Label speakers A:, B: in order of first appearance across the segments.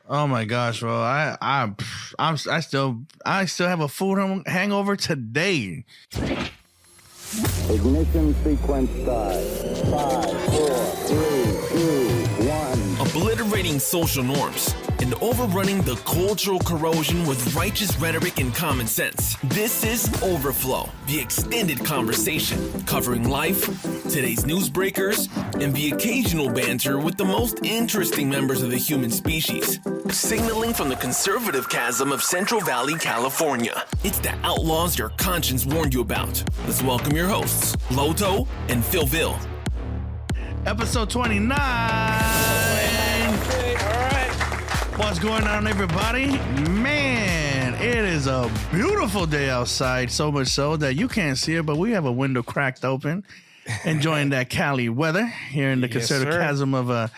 A: Oh my gosh, bro! I still have a food hangover today.
B: Ignition sequence start. 5, 4, 3, 2, 1.
C: Obliterating social norms and overrunning the cultural corrosion with righteous rhetoric and common sense. This is Overflow, the extended conversation covering life, today's newsbreakers, and the occasional banter with the most interesting members of the human species. Signaling from the conservative chasm of Central Valley, California. It's the outlaws your conscience warned you about. Let's welcome your hosts, Loto and PhillVill.
A: Episode 29.
D: All right.
A: What's going on, everybody? Man, it is a beautiful day outside, so much so that you can't see it, but we have a window cracked open, enjoying that Cali weather here in the conservative chasm of the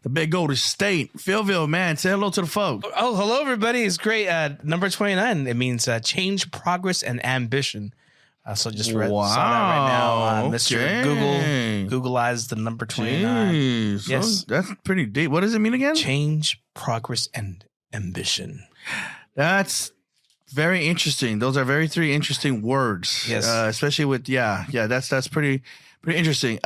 A: big golden state. PhillVill, man, say hello to the folks.
D: Oh, hello, everybody. It's great. Number 29. It means change, progress, and ambition. So just saw that right now. Mr. Googleized the number 29.
A: Jeez,
D: yes.
A: That's pretty deep. What does it mean again?
D: Change, progress, and ambition.
A: That's very interesting. Those are three interesting words.
D: Yes.
A: Especially with, that's pretty interesting.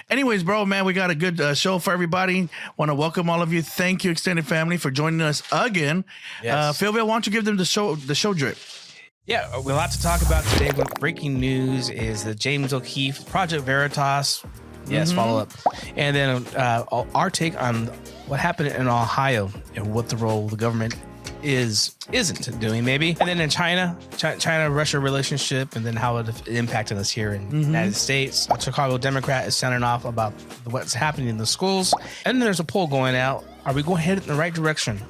A: Anyways, bro, man, we got a good show for everybody. Want to welcome all of you. Thank you, extended family, for joining us again.
D: Yes.
A: PhillVill, why don't you give them the show drip?
D: Yeah, we have a lot to talk about today. Breaking news is the James O'Keefe Project Veritas. Yes, follow up. And then our take on what happened in Ohio and what the role the government isn't doing, maybe. And then in China-Russia relationship, and then how it impacted us here in the United States. A Chicago Democrat is sounding off about what's happening in the schools. And then there's a poll going out. Are we going headed in the right direction?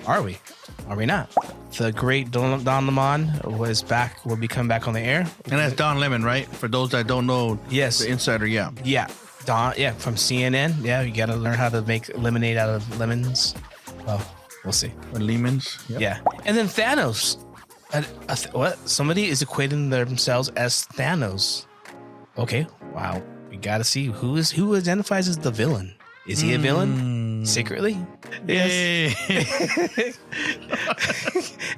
D: Are we? Are we not? The great Don Lemon was back, will be coming back on the air.
A: And that's Don Lemon, right? For those that don't know,
D: yes,
A: the insider, yeah.
D: Yeah, Don, from CNN. Yeah, you got to learn how to make lemonade out of lemons. Well, we'll see.
A: Or lemons.
D: Yep. Yeah. And then Thanos. What? Somebody is equating themselves as Thanos. Okay, wow. We got to see who identifies as the villain. Is he a villain? Secretly? Yes.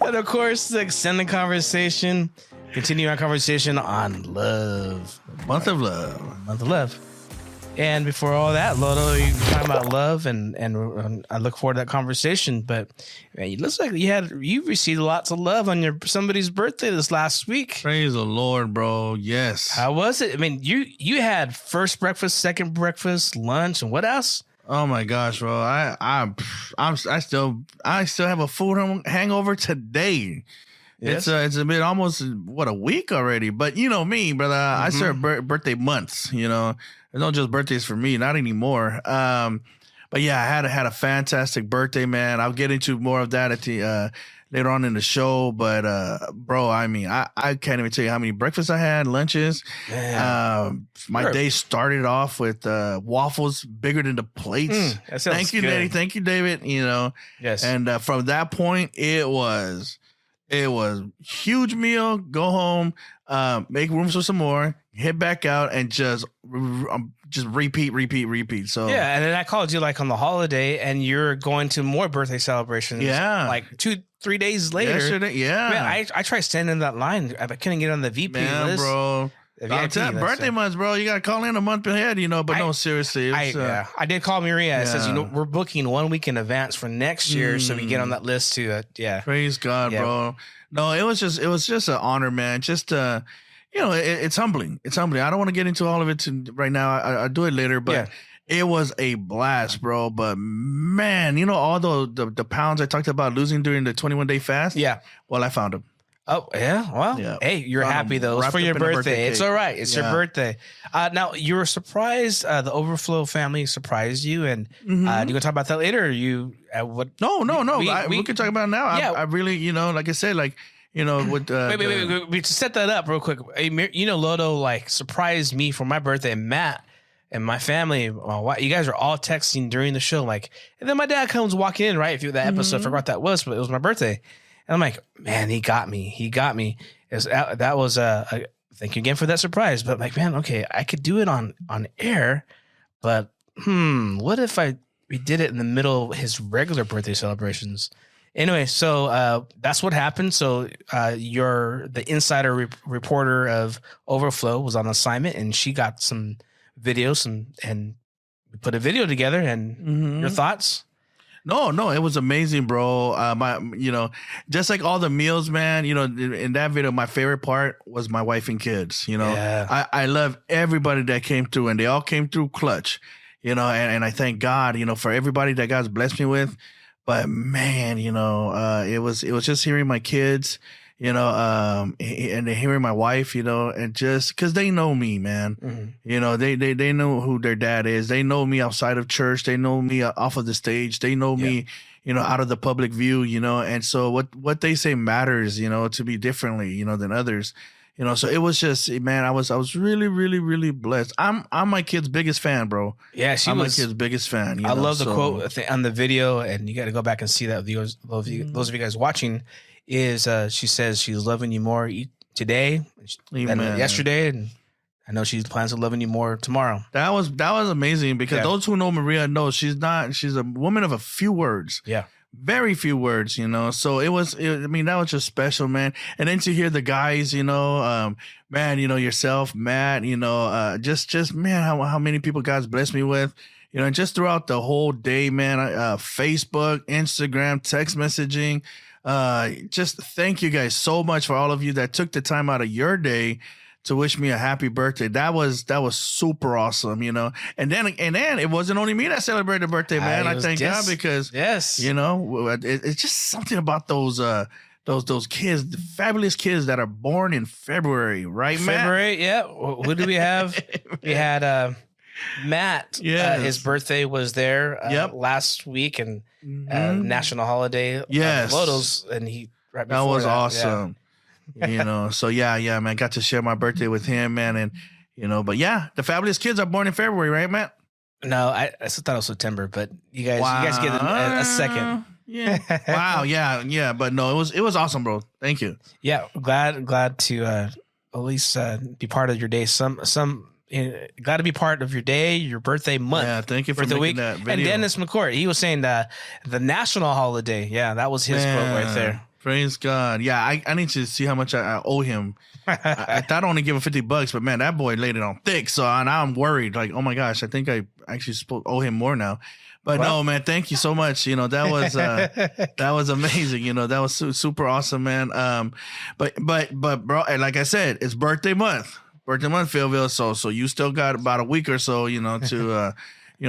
D: And of course, to extend the conversation, continue our conversation on love.
A: Month of love. And
D: before all that, Loto, you're talking about love, and I look forward to that conversation. But man, it looks like you received lots of love on somebody's birthday this last week.
A: Praise the Lord, bro. Yes. How
D: was it? I mean, you had first breakfast, second breakfast, lunch, and what else?
A: Oh my gosh, bro! I still have a food hangover today.
D: Yes.
A: It's been almost a week already. But you know me, brother. I serve birthday months. You know, there's not just birthdays for me, not anymore. But yeah, I had a fantastic birthday, man. I'll get into more of that at the later on in the show. But bro, I mean, I can't even tell you how many breakfasts I had, lunches. My day started off with waffles bigger than the plates. Thank you, Daddy. Thank you, David. You know,
D: yes.
A: And from that point, it was huge meal. Go home, make room for some more, hit back out, and just repeat. So
D: yeah, and then I called you like on the holiday, and you're going to more birthday celebrations.
A: Yeah,
D: like 2-3 days later.
A: Yesterday, yeah.
D: Man, I tried standing in that line. I couldn't get on the VP list,
A: bro. Birthday months, bro. You gotta call in a month ahead, you know. But no, seriously,
D: I did call Maria. It says, we're booking 1 week in advance for next year, so we get on that list too.
A: Praise God, bro. No, it was just an honor, man. Just it's humbling. It's humbling. I don't want to get into all of it right now. I'll do it later, but it was a blast, bro. But man, all the pounds I talked about losing during the 21-day fast.
D: Yeah.
A: Well, I found them.
D: Oh, yeah. Well, hey, you're happy though. It's for your birthday. It's all right. It's your birthday. Now, you were surprised. The Overflow family surprised you. And you going to talk about that later? Or you, what?
A: No. We can talk about it now. Yeah. I really, like I said, like, with
D: wait. To set that up real quick. Loto surprised me for my birthday, and Matt and my family. You guys are all texting during the show, and then my dad comes walking in right. If you that episode, I forgot what that was, but it was my birthday, and I'm like, man, he got me. That was thank you again for that surprise. But man, okay, I could do it on air, but what if I we did it in the middle of his regular birthday celebrations. Anyway, so that's what happened. So the insider reporter of Overflow was on assignment, and she got some videos and we put a video together. And your thoughts?
A: No, it was amazing, bro. Just like all the meals, man, in that video, my favorite part was my wife and kids. I love everybody that came through, and they all came through clutch, and I thank God, for everybody that God's blessed me with. But man, it was just hearing my kids, and hearing my wife, and just because they know me, man, they know who their dad is. They know me outside of church. They know me off of the stage. They know me, out of the public view, and so what they say matters, to me differently, than others. So it was just, man, I was really, really, really blessed. I'm my kid's biggest fan, bro.
D: Yeah,
A: I'm my kid's biggest fan.
D: I love the quote on the video, and you got to go back and see that. Those of you guys watching, is she says she's loving you more today than yesterday, and I know she plans on loving you more tomorrow.
A: That was amazing, because those who know Maria know she's a woman of a few words.
D: Yeah.
A: Very few words, so that was just special, man. And then to hear the guys, man, yourself, Matt, just man, how many people God's blessed me with, and just throughout the whole day, man, Facebook, Instagram, text messaging, just thank you guys so much for all of you that took the time out of your day to wish me a happy birthday. That was super awesome, And then it wasn't only me that celebrated birthday, man. I thank God, because it's just something about those kids, the fabulous kids that are born in February, right, Matt?
D: February, yeah. Who do we have? We had Matt.
A: Yes.
D: His birthday was there last week, and national holiday.
A: Yes,
D: Loto's, and that
A: was awesome. So yeah, man, got to share my birthday with him, man, and but yeah, the fabulous kids are born in February, right, Matt?
D: No, I still thought it was September, but you guys get a second.
A: Yeah. Wow. Yeah. But no, it was awesome, bro. Thank you.
D: Yeah, glad to at least be part of your day. Glad to be part of your day, your birthday month.
A: Yeah, thank you for
D: the
A: making
D: week.
A: that video.
D: And Dennis McCourt, he was saying the national holiday. Yeah, that was his quote right there.
A: Praise God. Yeah, I need to see how much I owe him. I thought I only give him $50, but man, that boy laid it on thick. So now I'm worried. Like, oh my gosh, I think I actually owe him more now. But no, man, thank you so much. That was amazing. That was super awesome, man. But bro, like I said, it's birthday month, PhillVill. So you still got about a week or so, to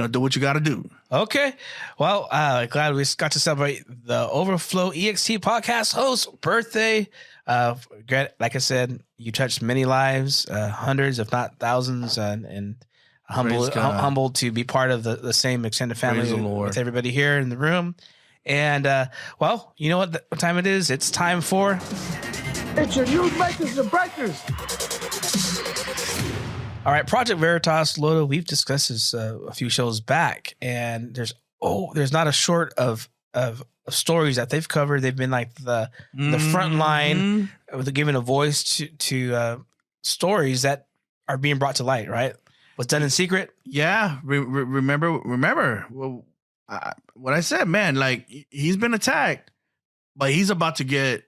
A: do what you got to do.
D: Okay. Well, glad we got to celebrate the Overflow EXT podcast host birthday. Like I said, you touched many lives, hundreds, if not thousands, and humbled to be part of the same extended family with everybody here in the room. And, well, you know what time it is? It's time for...
E: It's your news makers and breakers.
D: All right, Project Veritas, Loto, we've discussed this a few shows back, and there's not a short of stories that they've covered. They've been like the front line, giving a voice to stories that are being brought to light, right? What's done in secret?
A: Yeah, remember what I said, man. Like, he's been attacked, but he's about to get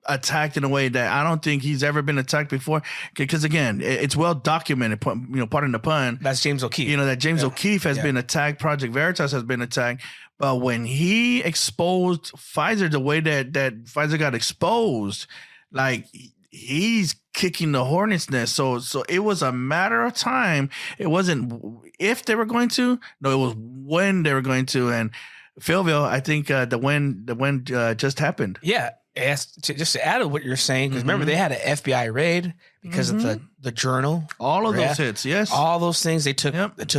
A: attacked in a way that I don't think he's ever been attacked before. Because again, it's well documented. Pardon the pun.
D: That's James O'Keefe.
A: That James O'Keefe has been attacked. Project Veritas has been attacked. But when he exposed Pfizer the way that Pfizer got exposed, like, he's kicking the hornet's nest. So it was a matter of time. It wasn't if they were going to. No, it was when they were going to. And PhillVill, I think the when just happened.
D: Yeah. Just to add to what you're saying, because remember, they had an FBI raid because of the journal.
A: All of those hits, yes.
D: All those things. They took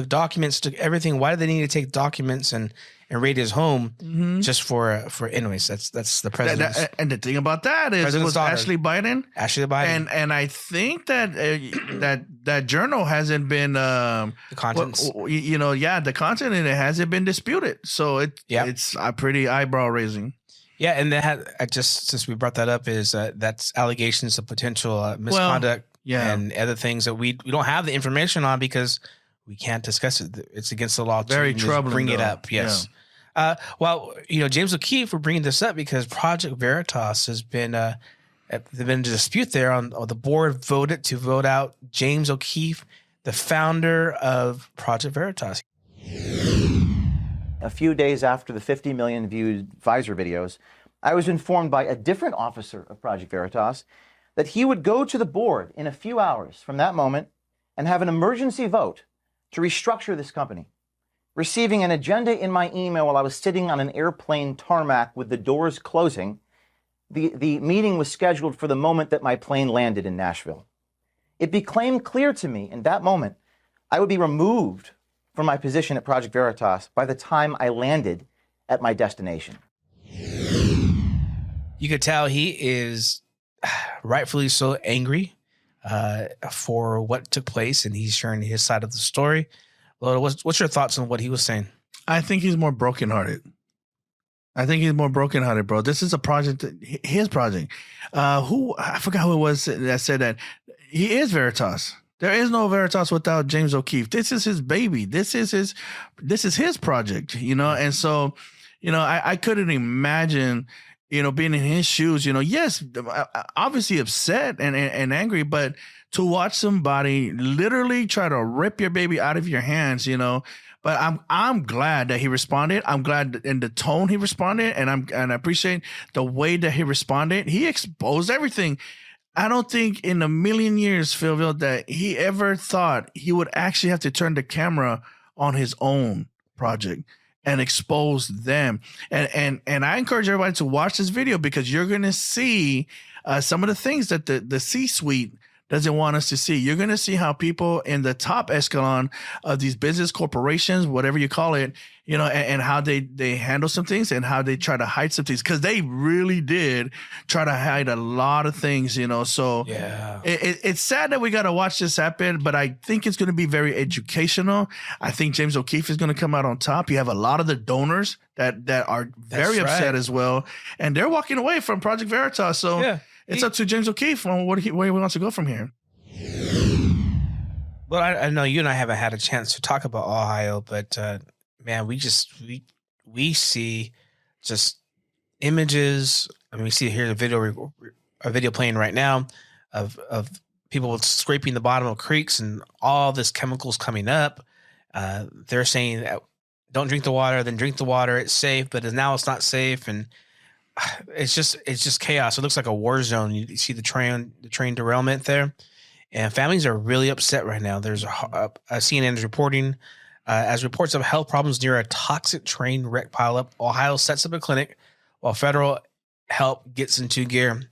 D: documents, took everything. Why did they need to take documents and raid his home just for anyways? That's the president.
A: And the thing about that is, it was Ashley Biden. And I think that that journal hasn't been
D: the contents.
A: The content in it hasn't been disputed. So it's pretty eyebrow raising.
D: Yeah, and that just since we brought that up is that's allegations of potential misconduct and other things that we don't have the information on because we can't discuss it. It's against the law.
A: Very
D: to just
A: troubling,
D: bring it
A: though.
D: up. Yes. Well, James O'Keefe, we're bringing this up because Project Veritas has been there's been a dispute there on the board voted to vote out James O'Keefe, the founder of Project Veritas.
F: A few days after the 50 million viewed Pfizer videos, I was informed by a different officer of Project Veritas that he would go to the board in a few hours from that moment and have an emergency vote to restructure this company. Receiving an agenda in my email while I was sitting on an airplane tarmac with the doors closing, the meeting was scheduled for the moment that my plane landed in Nashville. It became clear to me in that moment I would be removed from my position at Project Veritas by the time I landed at my destination.
D: You could tell he is rightfully so angry for what took place, and he's sharing his side of the story. Loto, what's your thoughts on what he was saying?
A: I think he's more brokenhearted. Bro. This is a project, his project. I forgot who it was that said that he is Veritas. There is no Veritas without James O'Keefe. This is his baby. This is his project, And so, I couldn't imagine, being in his shoes, yes, obviously upset and angry, but to watch somebody literally try to rip your baby out of your hands, But I'm glad that he responded. I'm glad in the tone he responded, and I appreciate the way that he responded. He exposed everything. I don't think in a million years, PhillVill, that he ever thought he would actually have to turn the camera on his own project and expose them. And I encourage everybody to watch this video because you're going to see some of the things that the C-suite doesn't want us to see. You're going to see how people in the top echelon of these business corporations, whatever you call it, and how they handle some things and how they try to hide some things, because they really did try to hide a lot of things, So
D: yeah,
A: it's sad that we got to watch this happen, but I think it's going to be very educational. I think James O'Keefe is going to come out on top. You have a lot of the donors that are very upset as well, and they're walking away from Project Veritas. So yeah. It's up to James O'Keefe on where he wants to go from here.
D: Well, I know you and I haven't had a chance to talk about Ohio, but man, we see just images. I mean, we see here a video playing right now of people scraping the bottom of creeks and all this chemicals coming up. They're saying, don't drink the water, then drink the water. It's safe, but now it's not safe, and it's just chaos. It looks like a war zone. You see the train derailment there, and families are really upset right now. There's a CNN is reporting as reports of health problems near a toxic train wreck pile up. Ohio sets up a clinic while federal help gets into gear.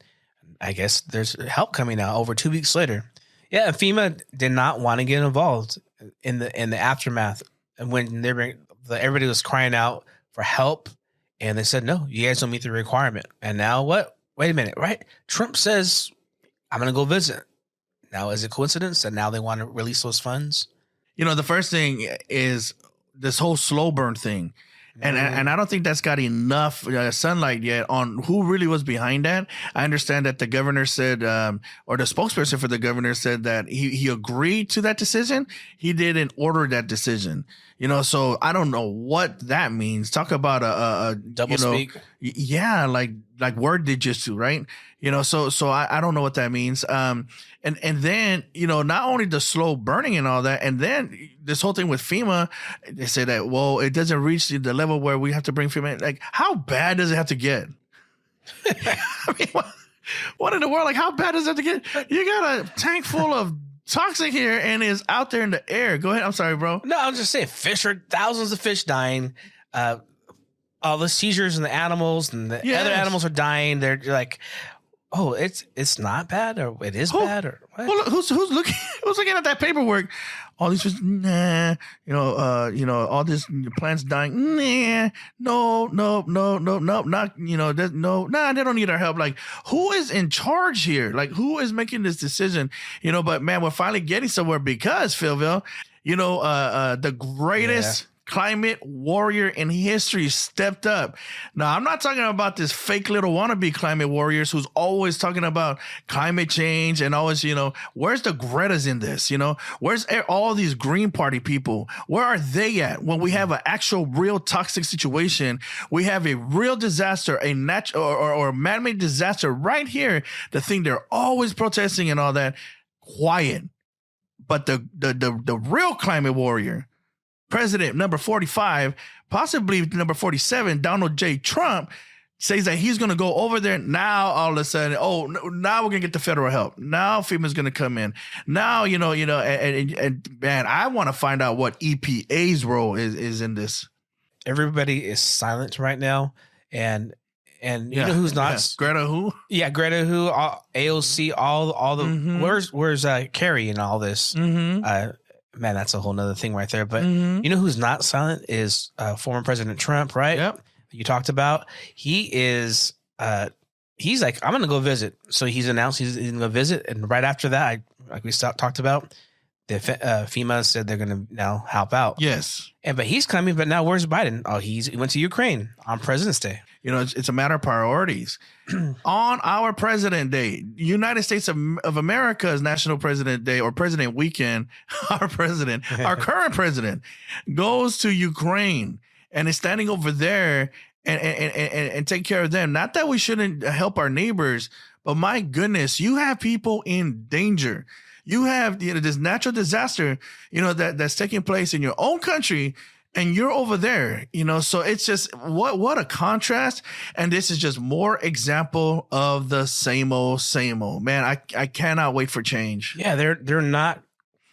D: I guess there's help coming out over 2 weeks later. Yeah, and FEMA did not want to get involved in the aftermath, and when everybody was crying out for help. And they said, no, you guys don't meet the requirement. And now what? Wait a minute, right? Trump says, I'm going to go visit. Now, is it coincidence that now they want to release those funds?
A: The first thing is this whole slow burn thing. And I don't think that's got enough sunlight yet on who really was behind that. I understand that the governor said, or the spokesperson for the governor said that he agreed to that decision. He didn't order that decision. So I don't know what that means. Talk about a
D: double speak.
A: Yeah, like word digits, right? So I don't know what that means. And then, not only the slow burning and all that, and then this whole thing with FEMA, they say that, well, it doesn't reach the level where we have to bring FEMA in. Like, how bad does it have to get? I mean, what in the world? Like, how bad does it have to get? You got a tank full of toxic here and is out there in the air. Go ahead. I'm sorry, bro.
D: No, I'm just saying thousands of fish dying. All the seizures in the animals and the other animals are dying. They're like, oh, it's not bad, or it is bad, or what?
A: Who's looking at that paperwork? All these fish, nah, all this plants dying, nah, no, not, they don't need our help. Like, who is in charge here? Like, who is making this decision? But man, we're finally getting somewhere because PhillVill, the greatest climate warrior in history stepped up. Now, I'm not talking about this fake little wannabe climate warriors who's always talking about climate change and always, where's the Greta's in this? Where's all these Green Party people? Where are they at when we have an actual real toxic situation? We have a real disaster, a natural or man-made disaster right here. The thing they're always protesting and all that, quiet. But the real climate warrior, President number 45, possibly number 47, Donald J. Trump, says that he's going to go over there. Now, all of a sudden, now we're going to get the federal help. Now FEMA's going to come in. Now, and man, I want to find out what EPA's role is in this.
D: Everybody is silent right now. And you know who's not?
A: Yeah. Greta who?
D: Yeah, Greta who, AOC, all the, where's Carrie and all this? Man, that's a whole nother thing right there. But you know who's not silent is former President Trump, right?
A: Yep.
D: You talked about. He is, he's like, I'm going to go visit. So he's announced he's going to go visit. And right after that, like we talked about, the FEMA said they're going to now help out.
A: Yes.
D: But he's coming. But now where's Biden? Oh, he went to Ukraine on President's Day.
A: It's a matter of priorities. On our President Day, United States of America's National President Day or President Weekend, our current president, goes to Ukraine and is standing over there and take care of them. Not that we shouldn't help our neighbors, but my goodness, you have people in danger. You have this natural disaster, that's taking place in your own country. And you're over there, so it's just what a contrast. And this is just more example of the same old, man. I cannot wait for change.
D: Yeah, they're not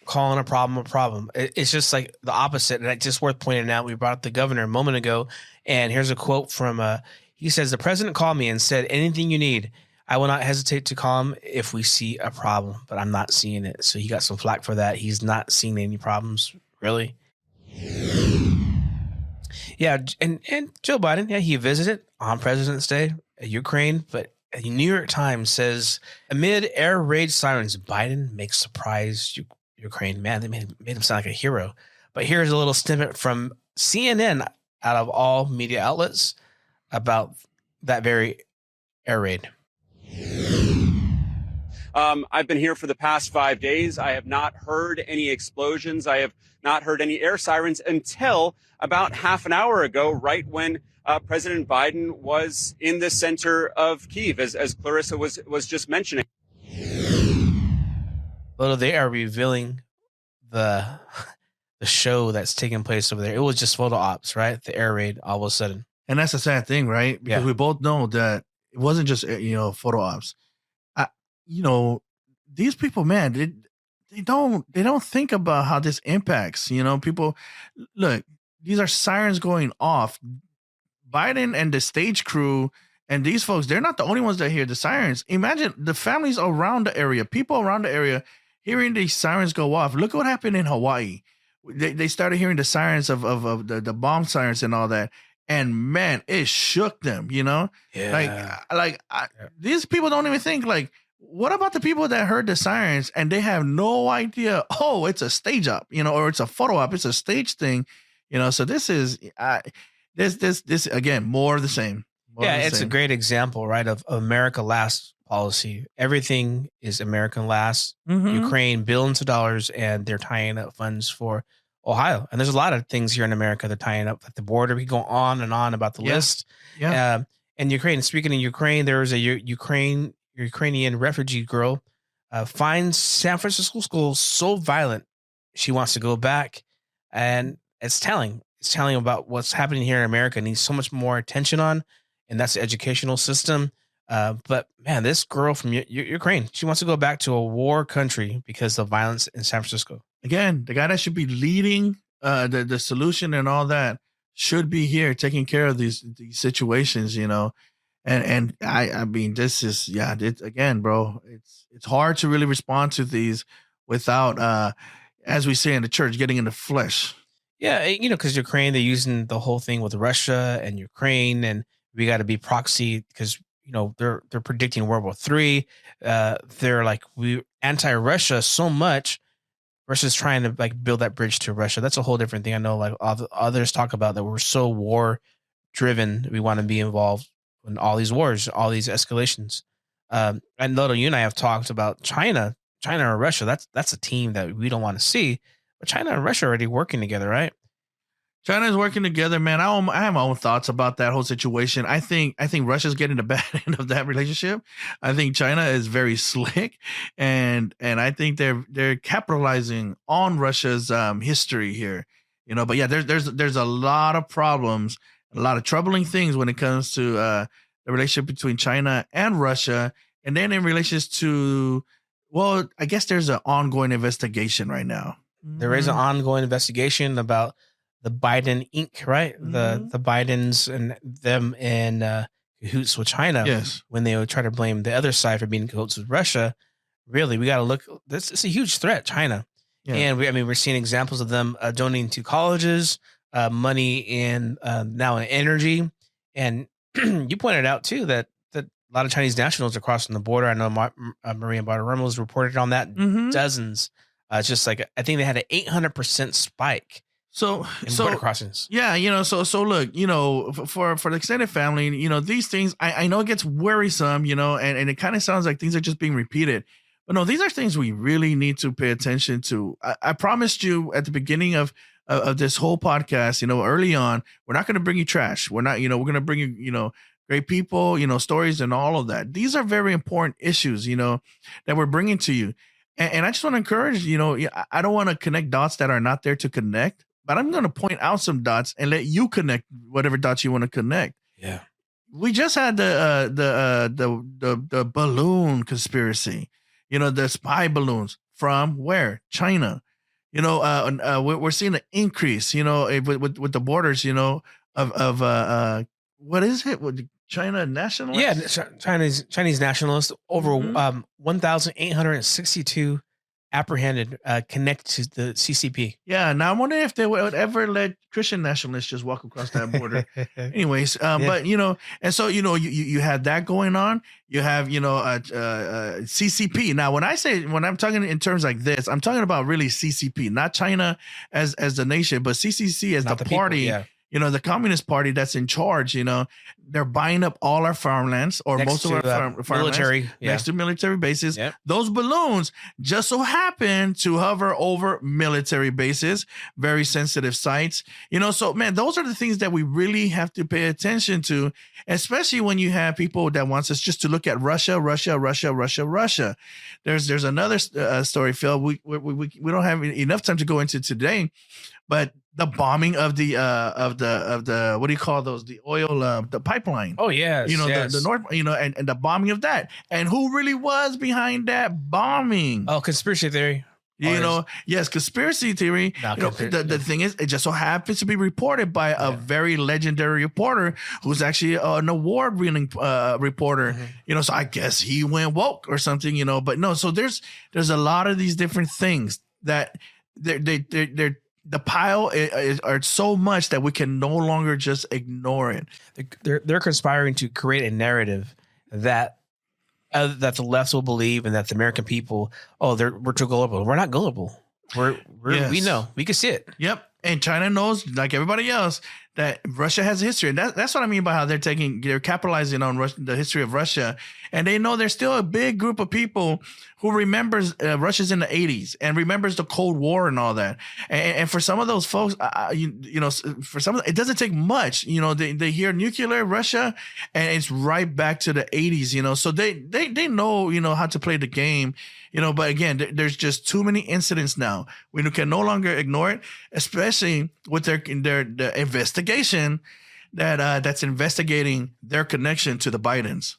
D: calling a problem. It's just like the opposite. And it's just worth pointing out. We brought up the governor a moment ago, and here's a quote from he says, "The president called me and said, anything you need. I will not hesitate to call him if we see a problem, but I'm not seeing it." So he got some flack for that. He's not seeing any problems, really. Yeah, and Joe Biden, he visited on President's Day Ukraine, but the New York Times says, amid air raid sirens, Biden makes surprise Ukraine. Man, they made him sound like a hero. But here's a little snippet from CNN, out of all media outlets, about that very air raid.
G: I've been here for the past 5 days. I have not heard any explosions. I have not heard any air sirens until about half an hour ago, right when President Biden was in the center of Kyiv, as Clarissa was just mentioning.
D: Loto, they are revealing the show that's taking place over there. It was just photo ops, right? The air raid all of a sudden.
A: And that's the sad thing, right? Because we both know that it wasn't just, photo ops. These people, man, they don't think about how this impacts, people. Look, these are sirens going off. Biden and the stage crew and these folks, they're not the only ones that hear the sirens. Imagine the families around the area, people around the area hearing these sirens go off. Look what happened in Hawaii. They started hearing the sirens of the bomb sirens and all that. And man, it shook them, Yeah. These people don't even think what about the people that heard the sirens and they have no idea, it's a stage op, or it's a photo op, it's a stage thing, so this is, this again, more of the same.
D: It's a great example, right, of America Last policy. Everything is American Last. Ukraine, billions of dollars, and they're tying up funds for Ohio. And there's a lot of things here in America they're tying up, like the border. We go on and on about the list. Yeah. And Ukraine, speaking of Ukraine, there was a Ukrainian refugee girl finds San Francisco school so violent she wants to go back, and it's telling about what's happening here in America needs so much more attention on, and that's the educational system. But man, this girl from Ukraine, she wants to go back to a war country because of violence in San Francisco. Again, the guy that should be leading the solution and all that should be here taking care of these situations, And I mean, this is, again, bro, it's hard to really respond to these without, as we say in the church, getting in the flesh. Yeah, because Ukraine, they're using the whole thing with Russia and Ukraine, and we got to be proxy because, they're predicting World War III. They're like, we anti-Russia so much, versus trying to like build that bridge to Russia. That's a whole different thing. I know like others talk about that we're so war driven. We want to be involved in all these wars, all these escalations. And Loto, you and I have talked about China or Russia. That's a team that we don't want to see, but China and Russia are already working together, right?
A: China is working together, man. I have my own thoughts about that whole situation. I think Russia's getting the bad end of that relationship. I think China is very slick, and I think they're capitalizing on Russia's history here. But yeah, there's a lot of problems, a lot of troubling things when it comes to the relationship between China and Russia, and then in relations to, well, I guess there's an ongoing investigation right now.
D: There is an ongoing investigation about the Biden Inc., right? The Bidens and them in cahoots with China.
A: Yes.
D: When they would try to blame the other side for being in cahoots with Russia. Really, we got to look. It's a huge threat, China. Yeah. And we're seeing examples of them donating to colleges, money in now in energy. And you pointed out too that a lot of Chinese nationals are crossing the border. I know Maria Bartiromo's reported on that. Dozens. It's just like, I think they had an 800% spike. So border crossings.
A: Yeah, so look, for the extended family, these things, I know it gets worrisome, and it kind of sounds like things are just being repeated. But no, these are things we really need to pay attention to. I promised you at the beginning of this whole podcast, early on, we're not going to bring you trash. We're not, we're going to bring you, great people, stories and all of that. These are very important issues, that we're bringing to you. And I just want to encourage, I don't want to connect dots that are not there to connect. But I'm going to point out some dots and let you connect whatever dots you want to connect.
D: Yeah,
A: we just had the balloon conspiracy. The spy balloons from where? China. We're seeing an increase. With the borders. Of what is it? With China nationalists?
D: Yeah, Chinese nationalists. Over 1,862. Apprehended, connected to the CCP.
A: Yeah, now I'm wondering if they would ever let Christian nationalists just walk across that border. Anyways, yeah. But and so you had that going on. You have CCP. Now, when I'm talking in terms like this, I'm talking about really CCP, not China as the nation, but CCC as the party. People, yeah. The Communist Party that's in charge, they're buying up all our farmlands or most of our farmlands
D: military,
A: next to military bases.
D: Yep.
A: Those balloons just so happen to hover over military bases, very sensitive sites. So man, those are the things that we really have to pay attention to, especially when you have people that wants us just to look at Russia. There's another story, Phil. We don't have enough time to go into today, but the bombing of the what do you call those? The oil, the pipeline.
D: Oh yes, yes.
A: The North, and the bombing of that. And who really was behind that bombing?
D: Oh, conspiracy theory.
A: Yes, conspiracy theory. The thing is, it just so happens to be reported by a very legendary reporter who's actually an award-winning reporter. So I guess he went woke or something. But no. So there's a lot of these different things that they're the pile are so much that we can no longer just ignore it.
D: They're conspiring to create a narrative that the left will believe, and that the American people, we're too gullible. We're not gullible. We know, we can see it.
A: Yep. And China knows, like everybody else, that Russia has a history. And that's what I mean by how they're capitalizing on the history of Russia. And they know there's still a big group of people who remembers Russia's in the 80s and remembers the Cold War and all that. And for some of those folks, for some of them, it doesn't take much. They hear nuclear Russia and it's right back to the 80s, So they know, how to play the game. But again, there's just too many incidents now. We can no longer ignore it, especially with their investigation that's investigating their connection to the Bidens.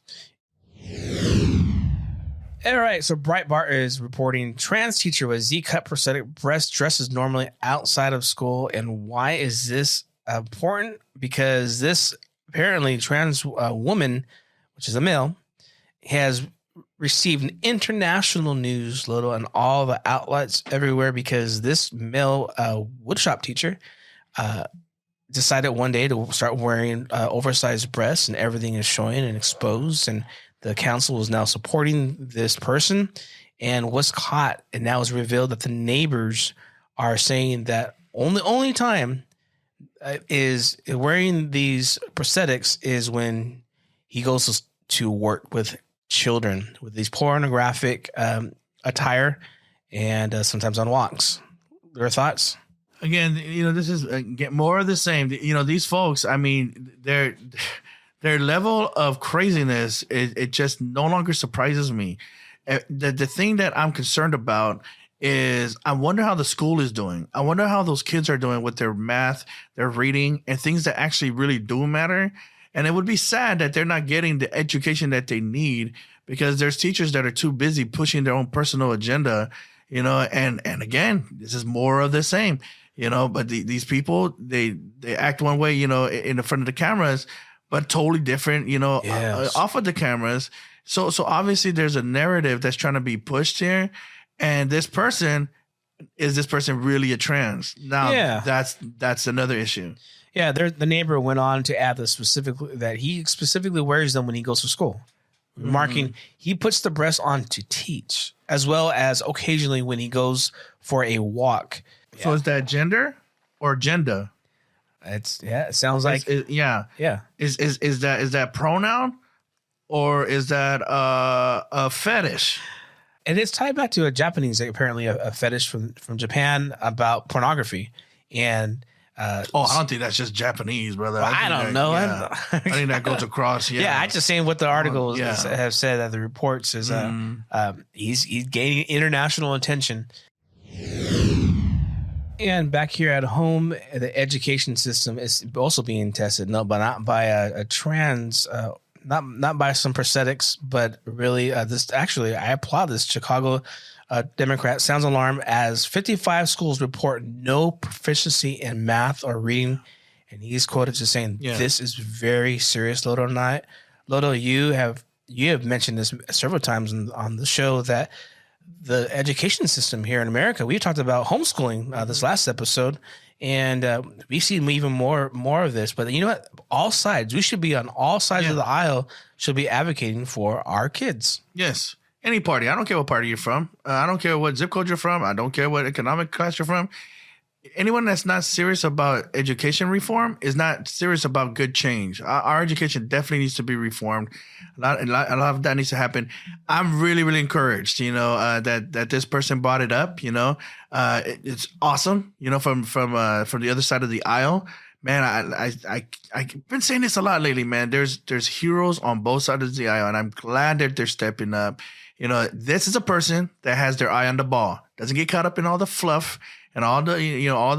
D: All right, so Breitbart is reporting trans teacher with Z-cut prosthetic breast dresses normally outside of school. And why is this important? Because this apparently trans woman, which is a male, has received international news, Loto, and all the outlets everywhere, because this male woodshop teacher decided one day to start wearing oversized breasts, and everything is showing and exposed. And the council is now supporting this person. and was caught. And now it's revealed that the neighbors are saying that only time is wearing these prosthetics is when he goes to work with children with these pornographic attire and sometimes on walks. Your thoughts?
A: Again, this is more of the same. These folks, I mean, their level of craziness, it just no longer surprises me. The thing that I'm concerned about is I wonder how the school is doing. I wonder how those kids are doing with their math, their reading, and things that actually really do matter. And it would be sad that they're not getting the education that they need because there's teachers that are too busy pushing their own personal agenda, and again, this is more of the same, but these people, they act one way, in the front of the cameras, but totally different,
D: Yes.
A: Off of the cameras. So obviously there's a narrative that's trying to be pushed here. And is this person really a trans? Now, that's another issue.
D: Yeah, the neighbor went on to add that he specifically wears them when he goes to school, remarking he puts the breast on to teach, as well as occasionally when he goes for a walk.
A: So is that gender or gender?
D: It sounds like
A: yeah. Is that pronoun or is that a fetish?
D: And it's tied back to a Japanese, apparently a fetish from Japan about pornography. And
A: I don't think that's just Japanese, brother.
D: Well, I don't know.
A: Yeah. I think that goes across. Yeah,
D: I just saying what the articles have said that the reports is he's gaining international attention. And back here at home, the education system is also being tested, but not by a trans. Not by some prosthetics, but really this. Actually, I applaud this. Chicago Democrat sounds alarm as 55 schools report no proficiency in math or reading, and he's quoted as saying, "This is very serious." Loto, you have mentioned this several times on the show that the education system here in America. We talked about homeschooling this last episode. And we see even more of this. But you know what? All sides. We should be on all sides of the aisle. Should be advocating for our kids.
A: Yes. Any party. I don't care what party you're from. I don't care what zip code you're from. I don't care what economic class you're from. Anyone that's not serious about education reform is not serious about good change. Our education definitely needs to be reformed. A lot of that needs to happen. I'm really, really encouraged, that this person brought it up. It's awesome, from the other side of the aisle. Man, I've been saying this a lot lately, man. There's heroes on both sides of the aisle, and I'm glad that they're stepping up. This is a person that has their eye on the ball, doesn't get caught up in all the fluff and all the all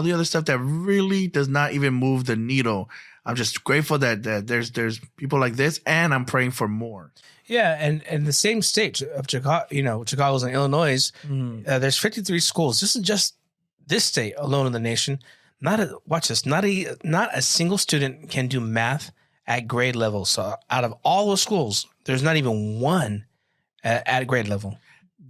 A: the other stuff that really does not even move the needle. I'm just grateful that there's people like this, and I'm praying for more.
D: Yeah, and the same state of Chicago, Chicago's in Illinois. There's 53 schools. This is just this state alone in the nation. Not a single student can do math at grade level. So out of all the schools, there's not even one at grade level.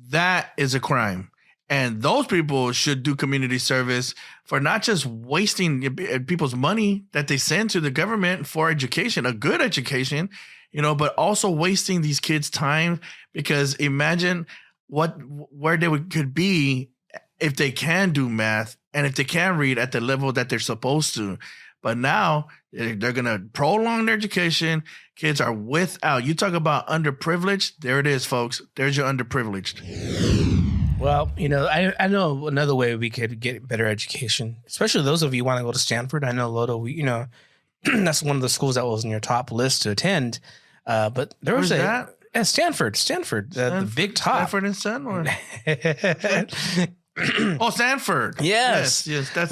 A: That is a crime. And those people should do community service for not just wasting people's money that they send to the government for education, a good education, but also wasting these kids' time. Because imagine where they could be if they can do math and if they can read at the level that they're supposed to. But now they're going to prolong their education. Kids are without. You talk about underprivileged. There it is, folks. There's your underprivileged.
D: Well, I know another way we could get better education, especially those of you who want to go to Stanford. I know, Loto, that's one of the schools that was in your top list to attend. But there was Stanford, the big top.
A: Stanford and Son? Or? Oh, Stanford.
D: Yes.
A: That's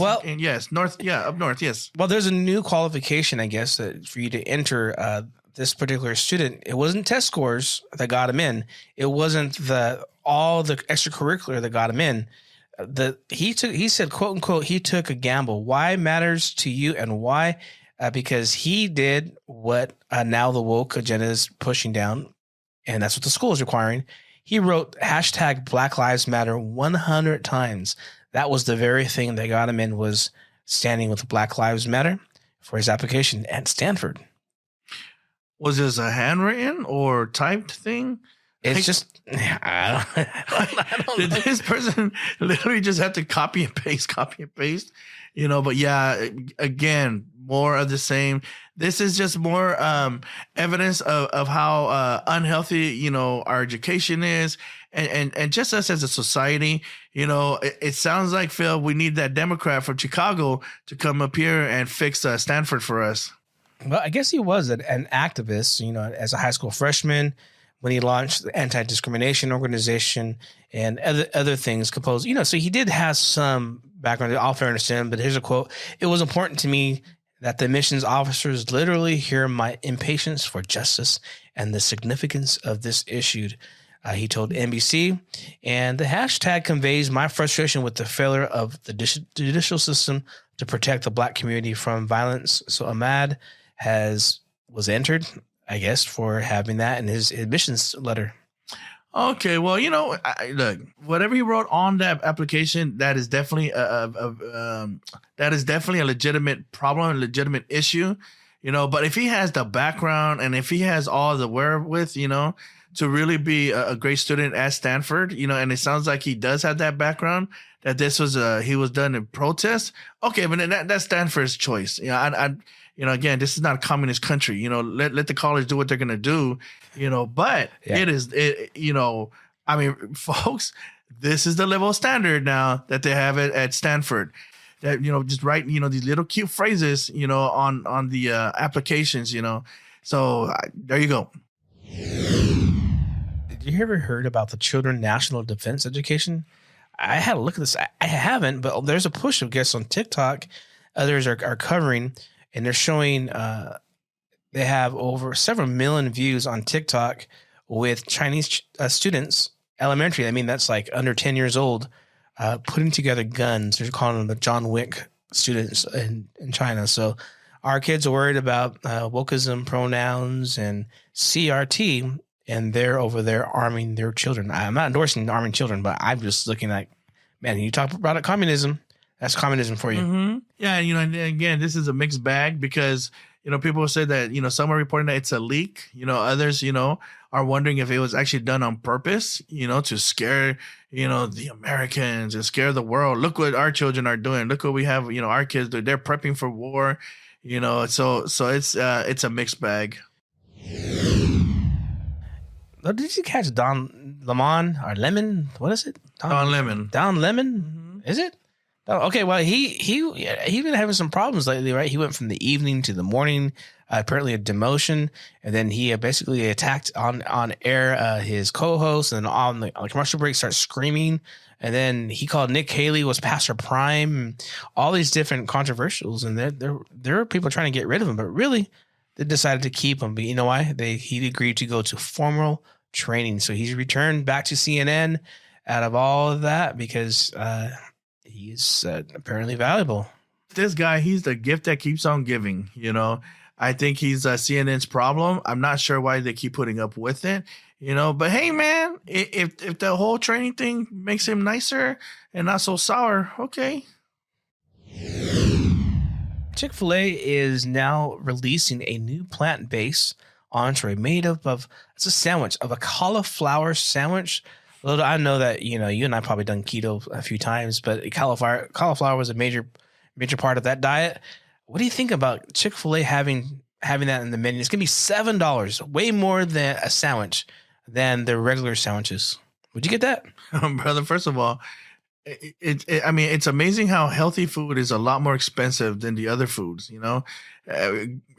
A: north. Yeah, up north. Yes.
D: Well, there's a new qualification, I guess, for you to enter this particular student. It wasn't test scores that got him in. It wasn't all the extracurricular that got him in. He said, quote unquote, he took a gamble. Why matters to you and why? Because he did what now the woke agenda is pushing down, and that's what the school is requiring. He wrote hashtag Black Lives Matter 100 times. That was the very thing that got him in, was standing with Black Lives Matter for his application at Stanford.
A: Was this a handwritten or typed thing?
D: It's just, I don't
A: Did
D: know.
A: this person literally just have to copy and paste, but yeah, again, more of the same. This is just more evidence of how unhealthy, our education is. And just us as a society, it sounds like, Phil, we need that Democrat from Chicago to come up here and fix Stanford for us.
D: Well, I guess he was an activist, as a high school freshman when he launched the anti-discrimination organization and other things composed, so he did have some background, all fairness to him. But here's a quote. "It was important to me that the admissions officers literally hear my impatience for justice and the significance of this issue," he told NBC. And the hashtag conveys my frustration with the failure of the judicial system to protect the Black community from violence. So Ahmad was entered, I guess, for having that in his admissions letter.
A: Okay, well, look, whatever he wrote on that application, that is definitely a legitimate problem, a legitimate issue, But if he has the background and if he has all the wherewith, to really be a great student at Stanford, and it sounds like he does have that background, that this was he was done in protest. Okay, but that's Stanford's choice. Again, this is not a communist country. Let the college do what they're gonna do. But
D: Yeah.
A: Folks, this is the level of standard now that they have it at Stanford. That just write these little cute phrases on the applications. So there you go.
D: Did you ever heard about the Children National Defense Education? I had a look at this. I haven't, but there's a push of guests on TikTok. Others are covering, and they're showing they have over several million views on TikTok with Chinese students, elementary. I mean, that's like under 10 years old, putting together guns. They're calling them the John Wick students in China. So our kids are worried about wokeism, pronouns, and CRT, and they're over there arming their children. I'm not endorsing arming children, but I'm just looking like, man, you talk about communism. That's communism for you.
A: Mm-hmm. Yeah, and again, this is a mixed bag because people say that some are reporting that it's a leak. Others are wondering if it was actually done on purpose. To scare the Americans and scare the world. Look what our children are doing. Look what we have. Our kids do. They're prepping for war. So it's a mixed bag.
D: Did you catch Don Lemon or Lemon? What is it?
A: Don Lemon.
D: Don Lemon? Mm-hmm. Is it? Oh, okay. Well, he's been having some problems lately, right? He went from the evening to the morning, apparently a demotion, and then he basically attacked on air his co-host, and on the commercial break starts screaming, and then he called Nick Haley was past her prime, and all these different controversials, and there are people trying to get rid of him, but really they decided to keep him. But you know why? He agreed to go to formal training, so he's returned back to CNN out of all of that because he's apparently valuable.
A: This guy, he's the gift that keeps on giving. I think he's CNN's problem. I'm not sure why they keep putting up with it. But hey, man, if the whole training thing makes him nicer and not so sour, okay.
D: Chick-fil-A is now releasing a new plant-based entree made up of, it's a sandwich of a cauliflower sandwich. Loto, I know that you and I probably done keto a few times, but cauliflower was a major part of that diet. What do you think about Chick-fil-A having that in the menu? It's gonna be $7, way more than a sandwich than the regular sandwiches. Would you get that,
A: brother? First of all, it's amazing how healthy food is a lot more expensive than the other foods.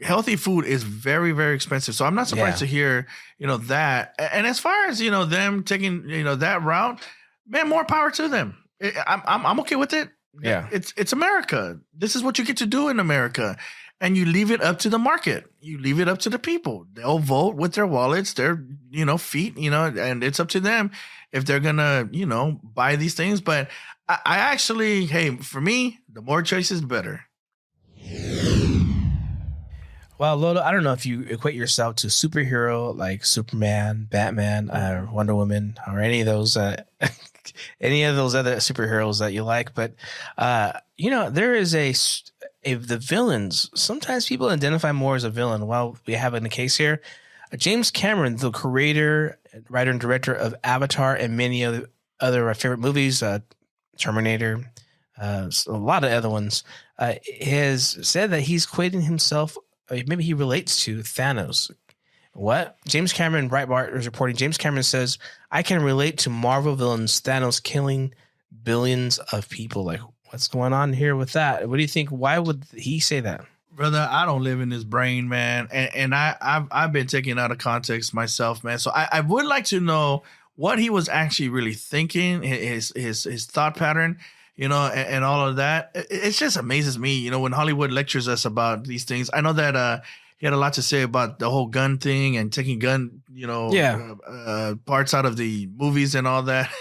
A: Healthy food is very, very expensive. So I'm not surprised to hear, that. And as far as them taking, that route, man, more power to them. I'm okay with it.
D: Yeah,
A: it's America. This is what you get to do in America, and you leave it up to the market. You leave it up to the people. They'll vote with their wallets, their feet, and it's up to them if they're gonna buy these things. But I actually, hey, for me, the more choices, the better.
D: Well, Loto, I don't know if you equate yourself to superhero like Superman, Batman, or Wonder Woman, or any of those other superheroes that you like, but there is the villains. Sometimes people identify more as a villain. Well, we have in the case here, James Cameron, the creator, writer, and director of Avatar and many other favorite movies, Terminator, a lot of other ones, has said that he's equating himself, maybe he relates to Thanos. What? James Cameron, Breitbart is reporting, James Cameron says, I can relate to Marvel villains Thanos killing billions of people. Like, what's going on here with that? What do you think? Why would he say that?
A: Brother, I don't live in his brain, man. And I've been taken out of context myself, man. So I would like to know what he was actually really thinking, his thought pattern, you know, and all of that. It just amazes me, you know, when Hollywood lectures us about these things. I know that he had a lot to say about the whole gun thing and taking gun, you know, parts out of the movies and all that.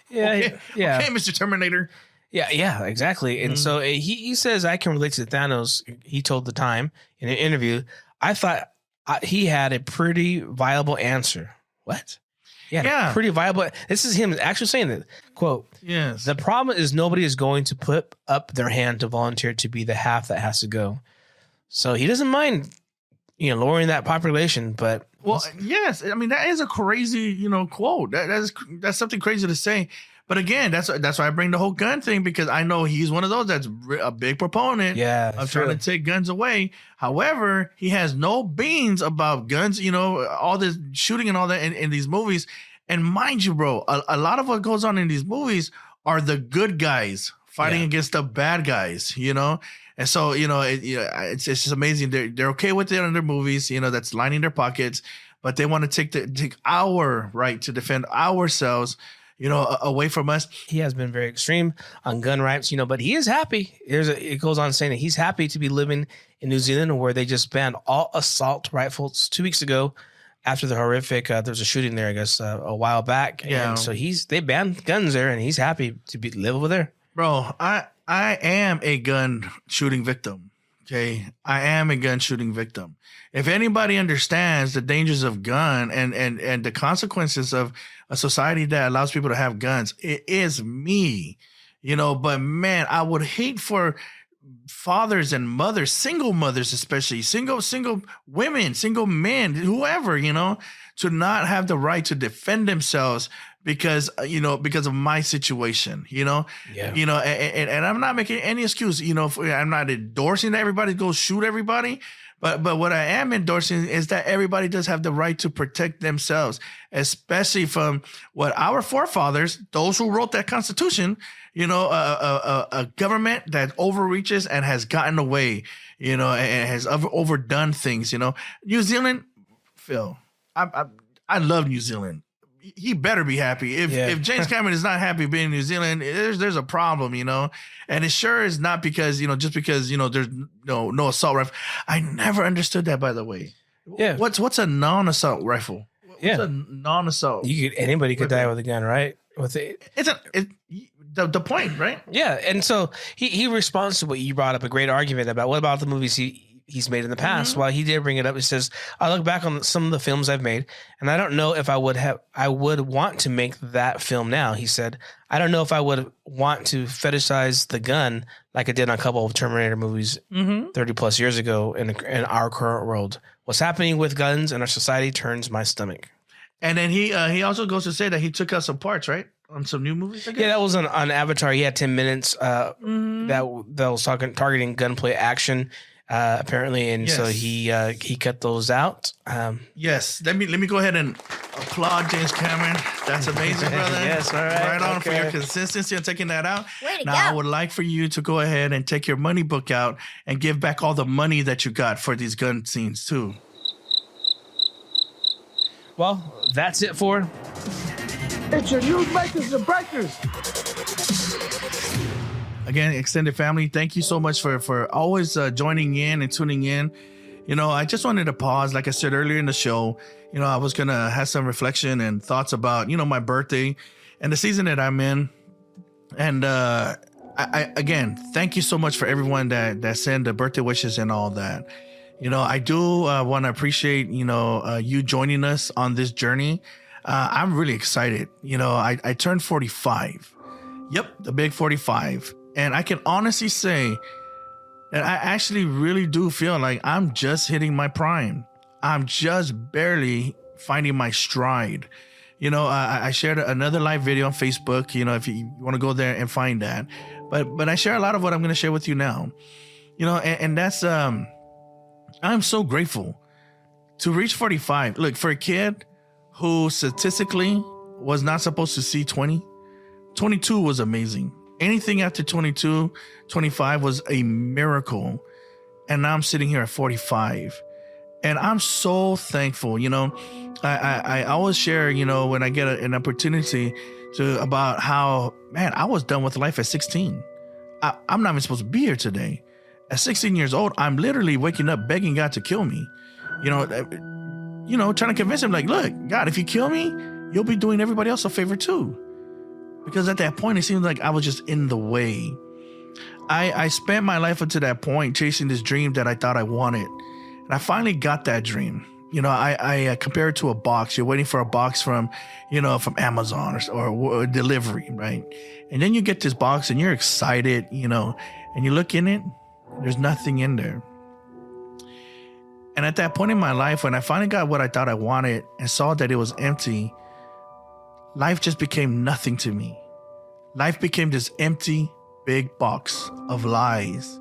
D: Yeah,
A: okay, Mr. Terminator.
D: Yeah, exactly. And so he says, I can relate to Thanos. He told The Time in an interview, I thought he had a pretty viable answer. What? Yeah, pretty viable. This is him actually saying that, quote,
A: yes.
D: The problem is nobody is going to put up their hand to volunteer to be the half that has to go. So he doesn't mind, you know, lowering that population, but.
A: Well, yes. I mean, that is a crazy, you know, quote. That's something crazy to say. But again, that's why I bring the whole gun thing, because I know he's one of those that's a big proponent of trying to take guns away. However, he has no beans about guns, you know, all this shooting and all that in these movies. And mind you, bro, a lot of what goes on in these movies are the good guys fighting against the bad guys, you know? And so, you know, it's just amazing. They're okay with it in their movies, you know, that's lining their pockets, but they want to take our right to defend ourselves, you know, away from us.
D: He has been very extreme on gun rights, you know, but he is happy. It goes on saying that he's happy to be living in New Zealand, where they just banned all assault rifles 2 weeks ago after the horrific, there was a shooting there, I guess, a while back.
A: Yeah.
D: And so they banned guns there, and he's happy to live over there.
A: Bro, I am a gun shooting victim. Okay. I am a gun shooting victim. If anybody understands the dangers of gun and the consequences of a society that allows people to have guns, it is me, you know. But man, I would hate for fathers and mothers, single mothers, especially single women, single men, whoever, you know, to not have the right to defend themselves because of my situation, you know, you know, and I'm not making any excuse, you know, I'm not endorsing that everybody go shoot everybody. But what I am endorsing is that everybody does have the right to protect themselves, especially from what our forefathers, those who wrote that Constitution, you know, a government that overreaches and has gotten away, you know, and has overdone things, you know. New Zealand, Phil, I love New Zealand. He better be happy. If James Cameron is not happy being in New Zealand, there's a problem, you know. And it sure is not because, you know, just because, you know, there's no assault rifle. I never understood that, by the way.
D: Yeah.
A: What's a non-assault rifle? What's a non-assault?
D: Anybody could die with a gun, right? With it.
A: It's the point, right?
D: Yeah. And so he responds to what you brought up, a great argument about what about the movies he's made in the past. While he did bring it up, he says, I look back on some of the films I've made, and I don't know if I would want to make that film now. He said, I don't know if I would want to fetishize the gun like I did on a couple of Terminator movies 30 plus years ago in our current world. What's happening with guns in our society turns my stomach. And
A: then he also goes to say that he took out some parts, right? On some new movies, I guess?
D: Yeah, that was on Avatar. He had 10 minutes that was targeting gunplay action. Apparently, and so he cut those out.
A: Yes, let me go ahead and applaud James Cameron. That's amazing, brother.
D: Yes, all right.
A: Right on for your consistency on taking that out.
H: Now
A: I would like for you to go ahead and take your money book out and give back all the money that you got for these gun scenes too.
D: Well, that's it for.
E: It's your news makers and breakers.
A: Again, extended family, thank you so much for always joining in and tuning in. You know, I just wanted to pause. Like I said earlier in the show, you know, I was going to have some reflection and thoughts about, you know, my birthday and the season that I'm in. And I again, thank you so much for everyone that sent the birthday wishes and all that. You know, I do want to appreciate, you know, you joining us on this journey. I'm really excited. You know, I turned 45. Yep, the big 45. And I can honestly say that I actually really do feel like I'm just hitting my prime. I'm just barely finding my stride. I shared another live video on Facebook, if you want to go there and find that. But I share a lot of what I'm going to share with you now. And that's, I'm so grateful to reach 45. Look, for a kid who statistically was not supposed to see 20, 22 was amazing. Anything after 22, 25 was a miracle. And now I'm sitting here at 45. And I'm so thankful. I always share, when I get an opportunity about how, man, I was done with life at 16. I'm not even supposed to be here today. At 16 years old, I'm literally waking up begging God to kill me. Trying to convince him, like, look, God, if you kill me, you'll be doing everybody else a favor too. Because at that point, it seemed like I was just in the way. I spent my life up to that point chasing this dream that I thought I wanted. And I finally got that dream. I compare it to a box. You're waiting for a box from Amazon or delivery, right? And then you get this box and you're excited, and you look in it, there's nothing in there. And at that point in my life, when I finally got what I thought I wanted and saw that it was empty, life just became nothing to me. Life became this empty, big box of lies.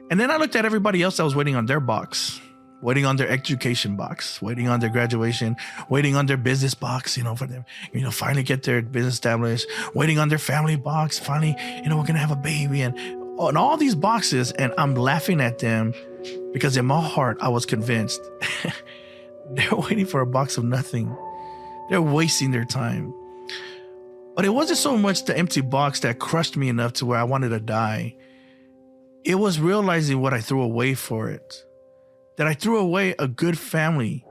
A: And then I looked at everybody else that was waiting on their box, waiting on their education box, waiting on their graduation, waiting on their business box, for them, finally get their business established, waiting on their family box, finally, we're going to have a baby and all these boxes. And I'm laughing at them because in my heart, I was convinced they're waiting for a box of nothing. They're wasting their time. But it wasn't so much the empty box that crushed me enough to where I wanted to die. It was realizing what I threw away for it. That I threw away a good family.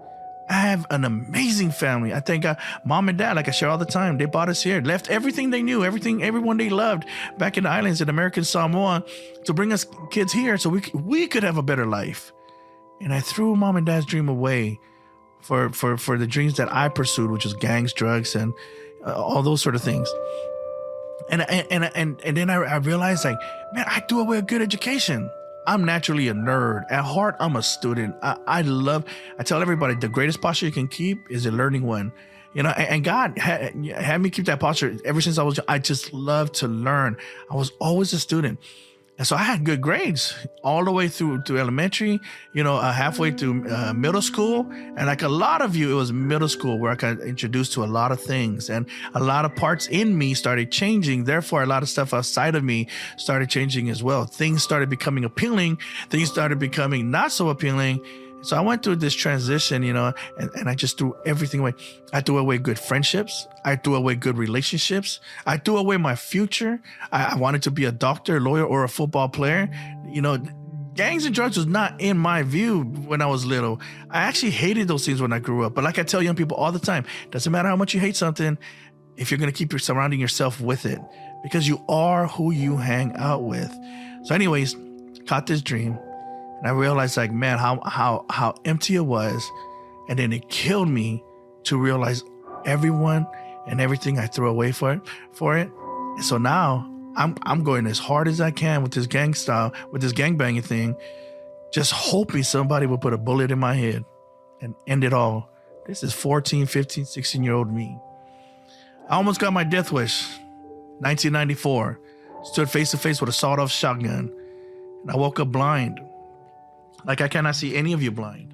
A: I have an amazing family. I thank God, mom and dad, like I share all the time, they brought us here, left everything they knew, everyone they loved back in the islands in American Samoa to bring us kids here so we could have a better life. And I threw mom and dad's dream away for the dreams that I pursued, which was gangs, drugs, and all those sort of things. And then I realized, like, man, I threw away a good education. I'm naturally a nerd. At heart, I'm a student. I tell everybody the greatest posture you can keep is a learning one. And God had me keep that posture ever since I just love to learn. I was always a student. And so I had good grades all the way through to elementary, halfway through middle school. And like a lot of you, it was middle school where I got introduced to a lot of things and a lot of parts in me started changing. Therefore, a lot of stuff outside of me started changing as well. Things started becoming appealing. Things started becoming not so appealing. So I went through this transition, and I just threw everything away. I threw away good friendships. I threw away good relationships. I threw away my future. I wanted to be a doctor, lawyer, or a football player. Gangs and drugs was not in my view when I was little. I actually hated those things when I grew up. But like I tell young people all the time, doesn't matter how much you hate something, if you're going to keep surrounding yourself with it, because you are who you hang out with. So anyways, caught this dream. And I realized, like, man, how empty it was. And then it killed me to realize everyone and everything I threw away for it. And so now I'm going as hard as I can with this gang style, with this gangbanging thing, just hoping somebody will put a bullet in my head and end it all. This is 14, 15, 16-year-old me. I almost got my death wish. 1994. Stood face to face with a sawed-off shotgun. And I woke up blind. Like I cannot see any of you blind.